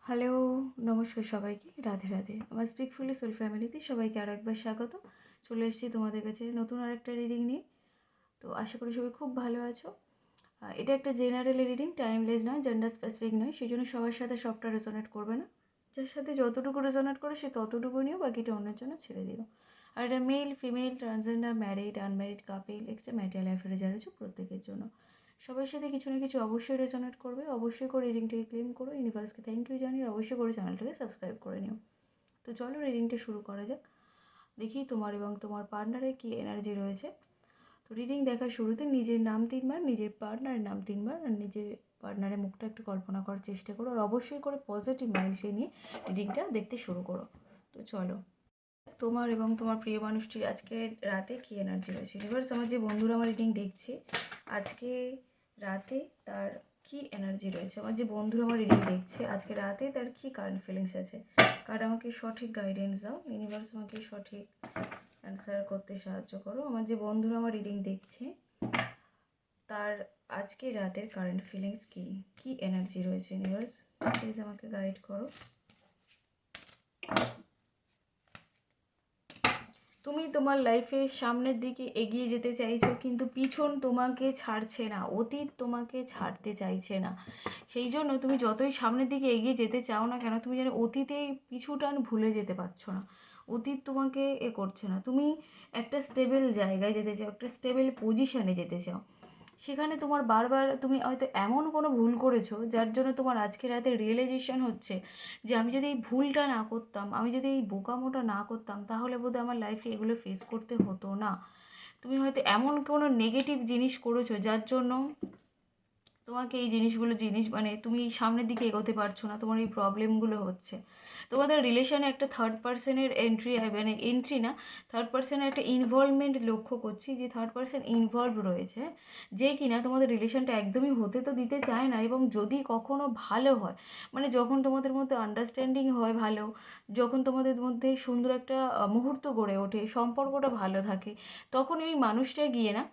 Hello, নমস্কার সবাইকে। রাধে রাধে। আমার স্পিকফুলি সোল ফ্যামিলিতে সবাইকে আরও একবার স্বাগত। চলে এসেছি তোমাদের কাছে নতুন আরেকটা রিডিং নিয়ে। তো আশা করি সবাই খুব ভালো আছো। এটা একটা জেনারেল রিডিং, টাইমলেস নয়, জেন্ডার স্পেসিফিক নয়, সেই জন্য সবার সাথে সবটা রেজোনেট করবে না। যার সাথে যতটুকু রেজোনেট করে সে ততটুকু নিও, বাকিটা অন্যের জন্য ছেড়ে দিও। আর এটা male, female, transgender, married, unmarried, couple, extra marital অ্যাফেয়ারে যারা আছে প্রত্যেকের জন্য। সবার সাথে কিছু না কিছু অবশ্যই রেজোনেট করবে। অবশ্যই করে রিডিংটাকে ক্লেম করো, ইউনিভার্সকে থ্যাংক ইউ জানিয়ে অবশ্যই করে চ্যানেলটাকে সাবস্ক্রাইব করে নিও। তো চলো রিডিংটা শুরু করা যাক। দেখি তোমার এবং তোমার পার্টনারের কী এনার্জি রয়েছে। তো রিডিং দেখার শুরুতে নিজের নাম 3বার, নিজের পার্টনারের নাম 3বার, আর নিজের পার্টনারের মুখটা একটু কল্পনা করার চেষ্টা করো। আর অবশ্যই করে পজিটিভ মাইন্ডসে নিয়ে রিডিংটা দেখতে শুরু করো। তো চলো, তোমার এবং তোমার প্রিয় মানুষটির আজকে রাতে কী এনার্জি রয়েছে। ইউনিভার্স, আমার যে বন্ধুরা আমার রিডিং দেখছে আজকে রাতে তার কি এনার্জি রয়েছে। আমার যে বন্ধুরা আমার রিডিং দেখছে আজকে রাতে তার কি কারেন্ট ফিলিংস আছে। কারণ আমাকে সঠিক গাইডেন্স দাও। ইউনিভার্স আমাকে সঠিক অ্যান্সার করতে সাহায্য করো। আমার যে বন্ধুরা আমার রিডিং দেখছে তার আজকে রাতের কারেন্ট ফিলিংস কি, কি এনার্জি রয়েছে। ইউনিভার্স প্লিজ আমাকে গাইড করো। তুমি তোমার লাইফে সামনের দিকে এগিয়ে যেতে চাইছো, কিন্তু পিছন তোমাকে ছাড়ছে না, অতীত তোমাকে ছাড়তে চাইছে না। সেই জন্য তুমি যতই সামনের দিকে এগিয়ে যেতে চাও না কেন, তুমি যেন অতীতেই পিছুটান ভুলে যেতে পারছো না। অতীত তোমাকে করছে না। তুমি একটা স্টেবল জায়গায় যেতে চাও, একটা স্টেবল পজিশানে যেতে চাও। সেখানে তোমার বারবার তুমি হয়তো এমন কোনো ভুল করেছো যার জন্য তোমার আজকে রাতে রিয়েলাইজেশন হচ্ছে যে আমি যদি এই ভুলটা না করতাম, আমি যদি এই বোকামোটা না করতাম, তাহলে বোধহয় আমার লাইফে এগুলো ফেস করতে হতো না। তুমি হয়তো এমন কোনো নেগেটিভ জিনিস করেছো যার জন্য তোমাকে এই জিনিস মানে তুমি সামনের দিকে এগোতে পারছো না, তোমার এই প্রবলেমগুলো হচ্ছে। তোমাদের রিলেশনে একটা থার্ড পার্সনের এন্ট্রি, মানে এন্ট্রি না, থার্ড পার্সনের একটা ইনভলভমেন্ট লক্ষ্য করছি, যে থার্ড পার্সন ইনভলভ রয়েছে, যে কিনা তোমাদের রিলেশনটা একদমই হতে তো দিতে চায় না। এবং যদি কখনো ভালো হয়, মানে যখন তোমাদের মধ্যে আন্ডারস্ট্যান্ডিং হয় ভালো, যখন তোমাদের মধ্যে সুন্দর একটা মুহূর্ত গড়ে ওঠে, সম্পর্কটা ভালো থাকে, তখন ওই মানুষটা গিয়ে না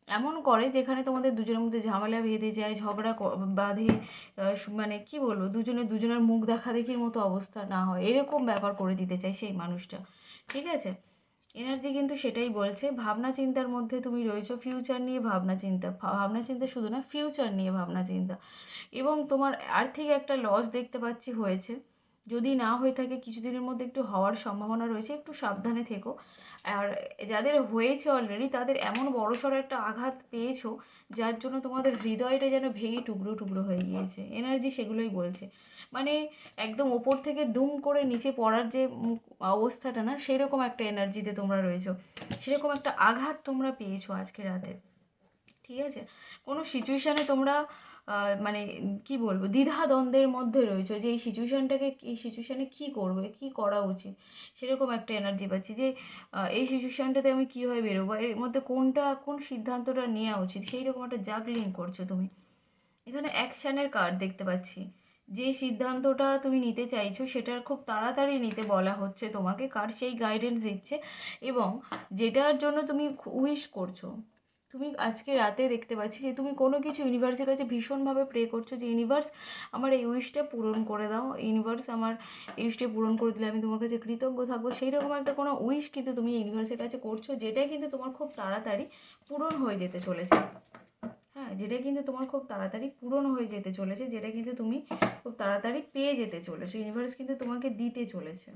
এমন করে যেখানে তোমাদের দুজনের মধ্যে ঝামেলা বেঁধে যায়, ঝগড়া বাঁধে, মানে কি বলবো, দুজনের মুখ দেখাদেখির মতো অবস্থা না হয়, এরকম ব্যাপার করে দিতে চাই সেই মানুষটা। ঠিক আছে, এনার্জি কিন্তু সেটাই বলছে। ভাবনা চিন্তার মধ্যে তুমি রয়েছো, ফিউচার নিয়ে ভাবনা চিন্তা, ভাবনা চিন্তা শুধু না, ফিউচার নিয়ে ভাবনা চিন্তা। এবং তোমার আর্থিক একটা লস দেখতে পাচ্ছি হয়েছে। যদি না হয়ে থাকে কিছুদিনের মধ্যে একটু হওয়ার সম্ভাবনা রয়েছে, একটু সাবধানে থেকো। আর যাদের হয়েছে অলরেডি তাদের এমন বড়সড় একটা আঘাত পেয়েছো যার জন্য তোমাদের হৃদয়টা যেন ভেঙে টুকরো টুকরো হয়ে গিয়েছে। এনার্জি সেগুলোই বলছে। মানে একদম ওপর থেকে দুম করে নিচে পড়ার যে অবস্থাটা না, সেরকম একটা এনার্জিতে তোমরা রয়েছো, সেরকম একটা আঘাত তোমরা পেয়েছো আজকে রাতে। ঠিক আছে, কোনো সিচুয়েশানে তোমরা মানে কি বলবো, দ্বিধাদ্বন্দ্বের মধ্যে রয়েছে যে এই সিচুয়েশানে কী করবে, কী করা উচিত, সেরকম একটা এনার্জি পাচ্ছি যে এই সিচুয়েশানটাতে আমি কীভাবে বেরোবো, এর মধ্যে কোন সিদ্ধান্তটা নেওয়া উচিত, সেই রকম একটা জাগলিং করছো তুমি। এখানে অ্যাকশানের কার্ড দেখতে পাচ্ছি। যে সিদ্ধান্তটা তুমি নিতে চাইছো সেটার খুব তাড়াতাড়ি নিতে বলা হচ্ছে তোমাকে, কার্ড সেই গাইডেন্স দিচ্ছে। এবং যেটার জন্য তুমি উইশ করছো, তুমি আজকে রাতে দেখতে পাচ্ছি যে তুমি কোনো কিছু ইউনিভার্সের কাছে ভীষণভাবে প্রে করছো যে ইউনিভার্স আমার এই উইশটা পূরণ করে দাও, ইউনিভার্স আমার এই উইশটা পূরণ করে দিলে আমি তোমার কাছে কৃতজ্ঞ থাকবো। সেই রকম একটা কোনো উইশ কিন্তু তুমি ইউনিভার্সের কাছে করছো, যেটাই কিন্তু তোমার খুব তাড়াতাড়ি পূরণ হয়ে যেতে চলেছে। হ্যাঁ, যেটা কিন্তু তোমার খুব তাড়াতাড়ি পূরণ হয়ে যেতে চলেছে, যেটা কিন্তু তুমি খুব তাড়াতাড়ি পেয়ে যেতে চলেছো, ইউনিভার্স কিন্তু তোমাকে দিতে চলেছে।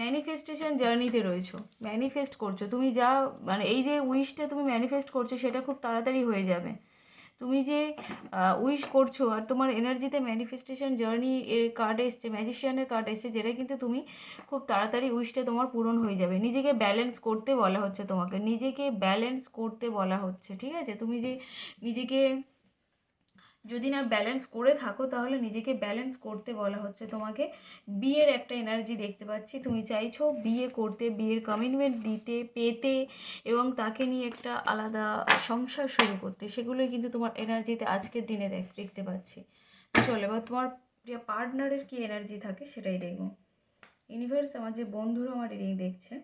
ম্যানিফেস্টেশন জার্নিতে রয়েছো, ম্যানিফেস্ট করছো তুমি যা, মানে এই যে উইশটা তুমি ম্যানিফেস্ট করছো সেটা খুব তাড়াতাড়ি হয়ে যাবে। তুমি যে উইশ করছো আর তোমার এনার্জিতে ম্যানিফেস্টেশন জার্নি এর কার্ড এসছে, ম্যাজিশিয়ানের কার্ড এসছে, যেটা কিন্তু তুমি খুব তাড়াতাড়ি উইশটা তোমার পূরণ হয়ে যাবে। নিজেকে ব্যালেন্স করতে বলা হচ্ছে তোমাকে, নিজেকে ব্যালেন্স করতে বলা হচ্ছে। ঠিক আছে, তুমি যে নিজেকে যদি না ব্যালেন্স করে থাকো তাহলে নিজেকে ব্যালেন্স করতে বলা হচ্ছে তোমাকে। বিয়ের একটা এনার্জি দেখতে পাচ্ছি, তুমি চাইছো বিয়ে করতে, বিয়ের কমিটমেন্ট দিতে, পেতে, এবং তাকে নিয়ে একটা আলাদা সংসার শুরু করতে, সেগুলোই কিন্তু তোমার এনার্জিতে আজকের দিনে দেখতে পাচ্ছি। তো চলো এবার তোমার পার্টনারের কি এনার্জি থাকে সেটাই দেখবো। ইউনিভার্স, আমার যে বন্ধুরা আমার রিডিং দেখছে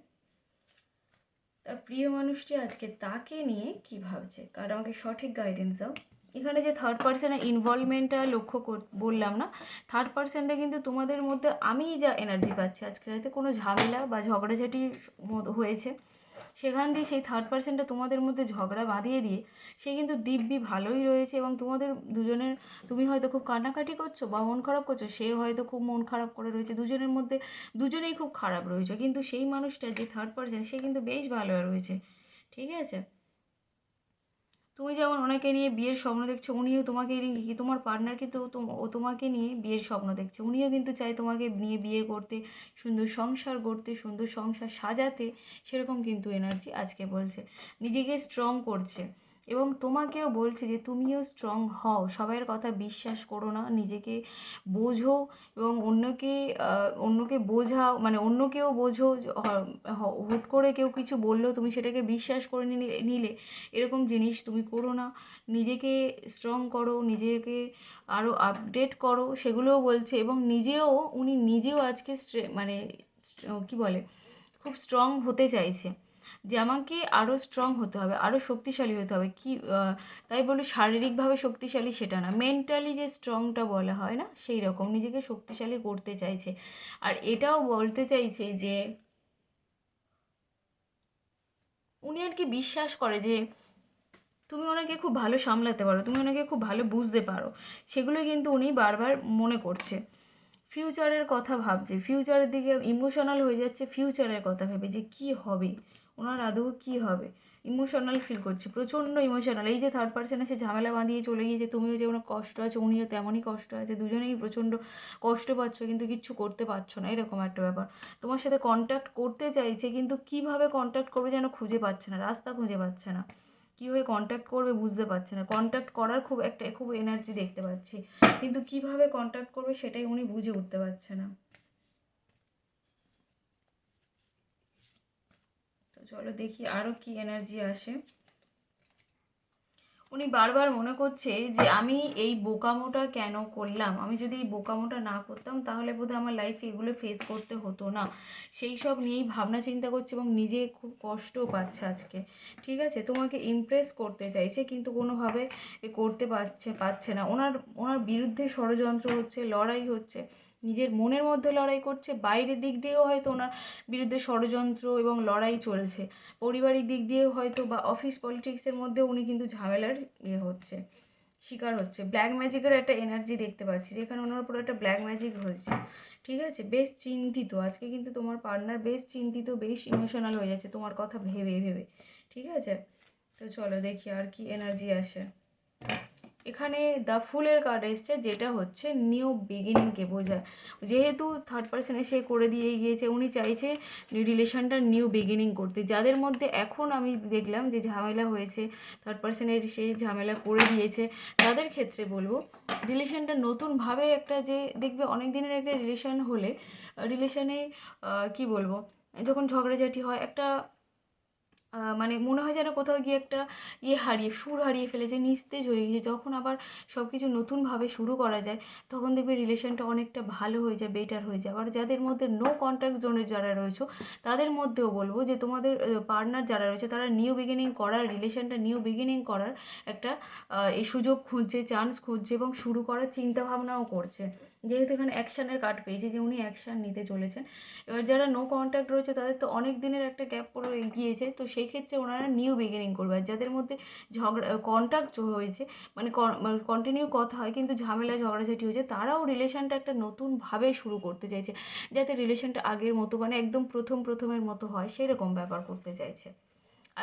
তার প্রিয় মানুষটি আজকে তাকে নিয়ে কি ভাবছে, কারণ আমাকে সঠিক গাইডেন্স দাও। এখানে যে থার্ড পার্সনের ইনভলভমেন্টটা বললাম না, থার্ড পার্সনটা কিন্তু তোমাদের মধ্যে আমি যা এনার্জি পাচ্ছি আজকে রাতে কোনো ঝামেলা বা ঝগড়াঝাটি হয়েছে, সেখান দিয়ে সেই থার্ড পার্সনটা তোমাদের মধ্যে ঝগড়া বাঁধিয়ে দিয়ে সে কিন্তু দিব্যি ভালোই রয়েছে, এবং তোমাদের দুজনের, তুমি হয়তো খুব কান্নাকাটি করছো বা মন খারাপ করছো, সে হয়তো খুব মন খারাপ করে রয়েছে, দুজনের মধ্যে দুজনেই খুব খারাপ রয়েছে, কিন্তু সেই মানুষটা যে থার্ড পার্সন সে কিন্তু বেশ ভালো রয়েছে। ঠিক আছে, তুমি যেমন ওনাকে নিয়ে বিয়ের স্বপ্ন দেখছো, উনিও তোমাকে নিয়ে, তোমার পার্টনার কিন্তু ও তোমাকে নিয়ে বিয়ের স্বপ্ন দেখছে, উনিও কিন্তু চায় তোমাকে নিয়ে বিয়ে করতে, সুন্দর সংসার করতে, সুন্দর সংসার সাজাতে, সেরকম কিন্তু এনার্জি আজকে বলছে, নিজেকে স্ট্রং করছে, এবং তোমাকেও বলছে যে তুমিও স্ট্রং হও, সবাইয়ের কথা বিশ্বাস করো না, নিজেকে বোঝো, এবং অন্যকে বোঝাও, মানে অন্যকেও বোঝো, হুট করে কেউ কিছু বললেও তুমি সেটাকে বিশ্বাস করে নিলে এরকম জিনিস তুমি করো না, নিজেকে স্ট্রং করো, নিজেকে আরও আপডেট করো, সেগুলোও বলছে, এবং উনি নিজেও আজকে মানে কি বলে, খুব স্ট্রং হতে চাইছে, যে আমাকে আরও স্ট্রং হতে হবে, আরও শক্তিশালী হতে হবে, তাই বলি শারীরিকভাবে শক্তিশালী সেটা না, মেন্টালি যে স্ট্রংটা বলা হয় না, সেই রকম নিজেকে শক্তিশালী করতে চাইছে, আর এটাও বলতে চাইছে যে উনি আর কি বিশ্বাস করে যে তুমি ওনাকে খুব ভালো সামলাতে পারো, তুমি ওনাকে খুব ভালো বুঝতে পারো, সেগুলো কিন্তু উনি বারবার মনে করছে, ফিউচারের কথা ভাবছে, ফিউচারের দিকে ইমোশনাল হয়ে যাচ্ছে, ফিউচারের কথা ভেবে যে কি হবে, ওনার আদৌ কি হবে, ইমোশনাল ফিল করছে, প্রচণ্ড ইমোশনাল, এই যে থার্ড পার্সন এসে ঝামেলা বাঁধিয়ে চলে গিয়েছে, তুমিও যেমন কষ্ট আছে উনিও তেমনই কষ্ট আছে, দুজনেই প্রচণ্ড কষ্ট পাচ্ছ কিন্তু কিচ্ছু করতে পারছো না, এরকম একটা ব্যাপার, তোমার সাথে কন্ট্যাক্ট করতে চাইছে কিন্তু কিভাবে কন্ট্যাক্ট করবে যেন খুঁজে পাচ্ছে না, রাস্তা খুঁজে পাচ্ছে না, কীভাবে কন্ট্যাক্ট করবে বুঝতে পারছে না, কন্ট্যাক্ট করার খুব এনার্জি দেখতে পাচ্ছি, কিন্তু কিভাবে কন্ট্যাক্ট করবে সেটাই উনি বুঝে উঠতে পারছে না। তো চলো দেখি আরও কি এনার্জি আসে। উনি বারবার মনে করছে যে আমি এই বোকামোটা কেন করলাম, আমি যদি এই বোকামোটা না করতাম তাহলে বোধহয় আমার লাইফে এগুলো ফেস করতে হতো না, সেই সব নিয়েই ভাবনা চিন্তা করছে, এবং নিজে খুব কষ্টও পাচ্ছে আজকে। ঠিক আছে, তোমাকে ইমপ্রেস করতে চাইছে কিন্তু কোনোভাবে করতে পারছে না, ওনার ওনার বিরুদ্ধে ষড়যন্ত্র হচ্ছে, লড়াই হচ্ছে, নিজের মনের মধ্যে লড়াই করছে, বাইরের দিক দিয়েও হয়তো ওনার বিরুদ্ধে ষড়যন্ত্র এবং লড়াই চলছে, পারিবারিক দিক দিয়েও হয়তো বা অফিস পলিটিক্সের মধ্যেও উনি কিন্তু ঝামেলার হচ্ছে, শিকার হচ্ছে, ব্ল্যাক ম্যাজিকের একটা এনার্জি দেখতে পাচ্ছি, যেখানে ওনার উপর একটা ব্ল্যাক ম্যাজিক হচ্ছে। ঠিক আছে, বেশ চিন্তিত আজকে, কিন্তু তোমার পার্টনার বেশ চিন্তিত, বেশ ইমোশনাল হয়ে যাচ্ছে তোমার কথা ভেবে ভেবে। ঠিক আছে, তো চলো দেখি আর কি এনার্জি আসে। এখানে দ্য ফুলের কার্ড এসছে, যেটা হচ্ছে নিউ বিগিনিংকে বোঝায়, যেহেতু থার্ড পার্সন এসে করে দিয়ে গিয়েছে, উনি চাইছে রিলেশনটা নিউ বিগিনিং করতে, যাদের মধ্যে এখন আমি দেখলাম যে ঝামেলা হয়েছে, থার্ড পার্সনের সে ঝামেলা করে দিয়েছে, তাদের ক্ষেত্রে বলবো রিলেশনটা নতুনভাবে একটা, যে দেখবে অনেক দিনের একটা রিলেশন হলে রিলেশনে কি বলবো, যখন ঝগড়াঝাটি হয় একটা মানে মনে হয় যেন কোথাও গিয়ে একটা সুর হারিয়ে ফেলেছে, নিস্তেজ হয়ে গিয়েছে, যখন আবার সব কিছু নতুনভাবে শুরু করা যায় তখন দেখবে রিলেশনটা অনেকটা ভালো হয়ে যায়, বেটার হয়ে যায়। আর যাদের মধ্যে নো কন্ট্যাক্ট জোনে যারা রয়েছে তাদের মধ্যেও বলবো যে তোমাদের পার্টনার যারা রয়েছে তারা নিউ বিগিনিং করার, রিলেশনটা নিউ বিগিনিং করার একটা এই সুযোগ খুঁজছে, চান্স খুঁজছে, এবং শুরু করার চিন্তাভাবনাও করছে, যেহেতু এখানে অ্যাকশানের কার্ড পেয়েছে যে উনি অ্যাকশান নিতে চলেছেন। এবার যারা নো কন্ট্যাক্ট রয়েছে তাদের তো অনেক দিনের একটা গ্যাপ পড়ে গিয়েছে, তো সেই ক্ষেত্রে ওনারা নিউ বিগিনিং করবে। আর যাদের মধ্যে কন্ট্যাক্ট হয়েছে, মানে কন্টিনিউ কথা হয় কিন্তু ঝামেলা ঝগড়াঝাটি হয়েছে, তারাও রিলেশনটা একটা নতুনভাবে শুরু করতে চাইছে, যাতে রিলেশনটা আগের মতো, মানে একদম প্রথমের মতো হয়, সেরকম ব্যাপার করতে চাইছে।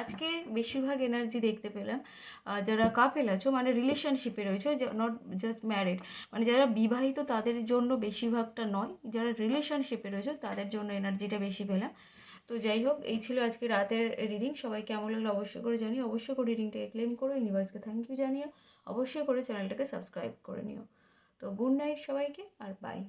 আজকে বেশিরভাগ এনার্জি দেখতে পেলাম যারা কাপেল আছো, মানে রিলেশনশিপে রয়েছে, নট জাস্ট ম্যারিড, মানে যারা বিবাহিত তাদের জন্য বেশিরভাগটা নয়, যারা রিলেশনশিপে রয়েছে তাদের জন্য এনার্জিটা বেশি পেলাম। তো যাই হোক, এই ছিল আজকে রাতের রিডিং। সবাই কেমন লাগলো অবশ্যই করে জানিও, অবশ্যই করে রিডিংটাকে ক্লেম করো, ইউনিভার্সকে থ্যাংক ইউ জানিও, অবশ্যই করে চ্যানেলটাকে সাবস্ক্রাইব করে নিও। তো গুড নাইট সবাইকে, আর বাই।